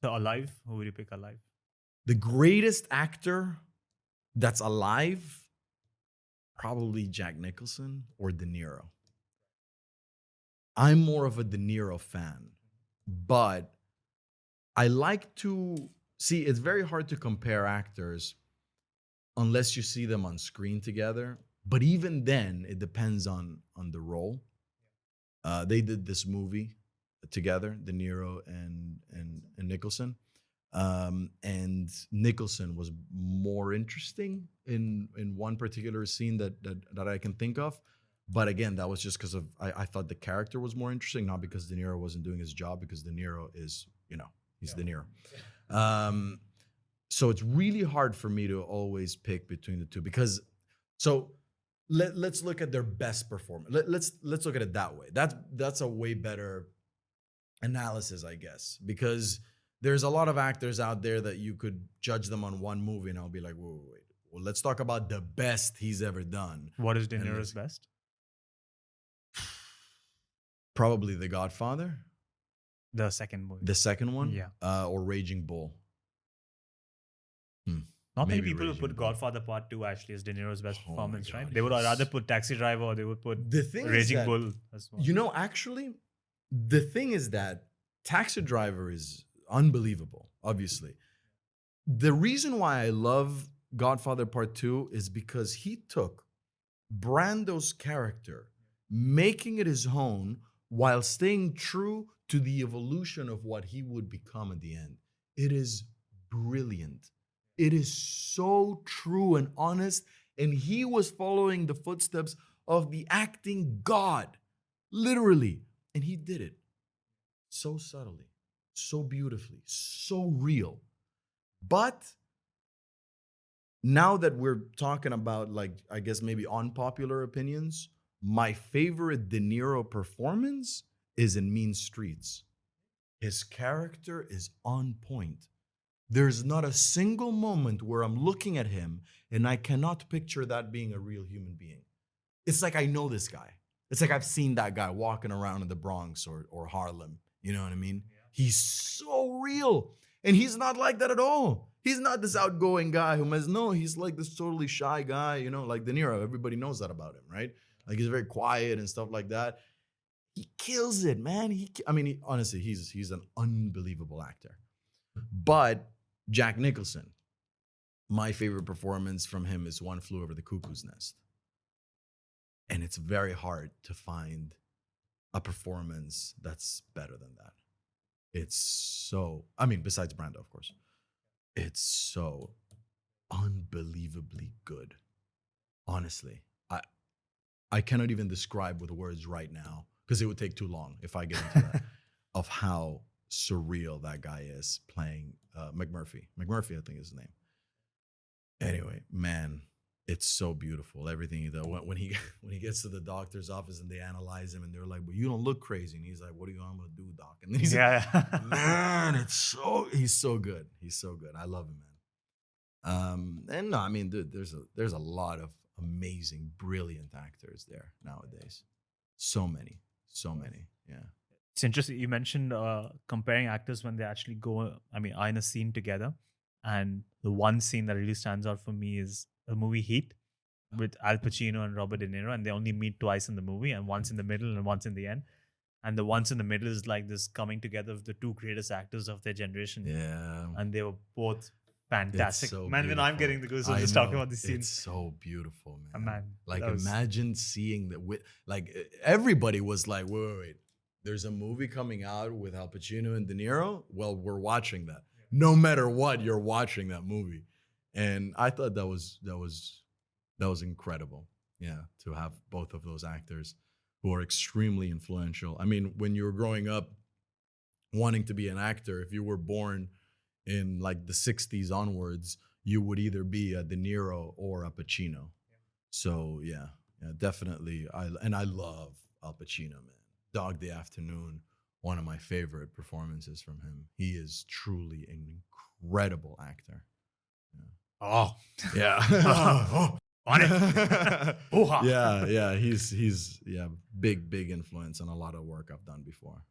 So alive, who would you pick alive? The greatest actor that's alive, probably Jack Nicholson or De Niro. I'm more of a De Niro fan, but I like to see, it's very hard to compare actors unless you see them on screen together. But even then, it depends on the role. They did this movie together, De Niro and Nicholson. And Nicholson was more interesting in one particular scene that I can think of. But again, that was just because of I thought the character was more interesting, not because De Niro wasn't doing his job, because De Niro is, he's De Niro. So it's really hard for me to always pick between the two because let's look at their best performance. Let's look at it that way. That's a way better analysis, I guess, because there's a lot of actors out there that you could judge them on one movie and I'll be like, wait. Well, let's talk about the best he's ever done. What is De Niro's best? Probably The Godfather. The second movie. The second one? Yeah. Or Raging Bull. Not many people would put Godfather Part 2 actually as De Niro's best performance, right? They would rather put Taxi Driver or they would put Raging Bull as well. Actually, the thing is that Taxi Driver is unbelievable, obviously. The reason why I love Godfather Part 2 is because he took Brando's character, making it his own while staying true to the evolution of what he would become at the end. It is brilliant. It is so true and honest. And he was following the footsteps of the acting god, literally. And he did it so subtly, so beautifully, so real. But now that we're talking about, I guess maybe unpopular opinions, my favorite De Niro performance is in Mean Streets. His character is on point. There's not a single moment where I'm looking at him and I cannot picture that being a real human being. It's like I know this guy. It's like I've seen that guy walking around in the Bronx or Harlem. You know what I mean? Yeah. He's so real. And he's not like that at all. He's not this outgoing guy he's like this totally shy guy, like De Niro. Everybody knows that about him, right? Like he's very quiet and stuff like that. He kills it, man. Honestly, he's an unbelievable actor. But Jack Nicholson, my favorite performance from him is One Flew Over the Cuckoo's Nest. And it's very hard to find a performance that's better than that. It's so, besides Brando, of course, it's so unbelievably good. Honestly, I cannot even describe with words right now because it would take too long if I get into that, of how surreal that guy is playing McMurphy. McMurphy, I think is his name. Anyway, man, it's so beautiful. Everything he does. When he gets to the doctor's office and they analyze him and they're like, "Well, you don't look crazy," and he's like, "What do you want me to do, doc?" And then he's like, "Man, he's so good. He's so good. I love him, man." And no, dude, there's a lot of amazing, brilliant actors there nowadays. So many. Yeah. It's interesting. You mentioned comparing actors when they actually are in a scene together. And the one scene that really stands out for me is the movie Heat with Al Pacino and Robert De Niro. And they only meet twice in the movie, and once in the middle and once in the end. And the once in the middle is like this coming together of the two greatest actors of their generation. Yeah. And they were both fantastic. So man, when I'm getting the goosebumps just talking about these scenes. It's so beautiful, man. Man, imagine seeing everybody was like, wait. There's a movie coming out with Al Pacino and De Niro. Well, we're watching that. No matter what, you're watching that movie. And I thought that was incredible. Yeah, to have both of those actors who are extremely influential. When you were growing up wanting to be an actor, if you were born in like the 60s onwards, you would either be a De Niro or a Pacino. So yeah, definitely. I love Al Pacino, man. Dog Day Afternoon, one of my favorite performances from him. He is truly an incredible actor. Yeah. Oh. Yeah. On it. Yeah. He's big influence on a lot of work I've done before.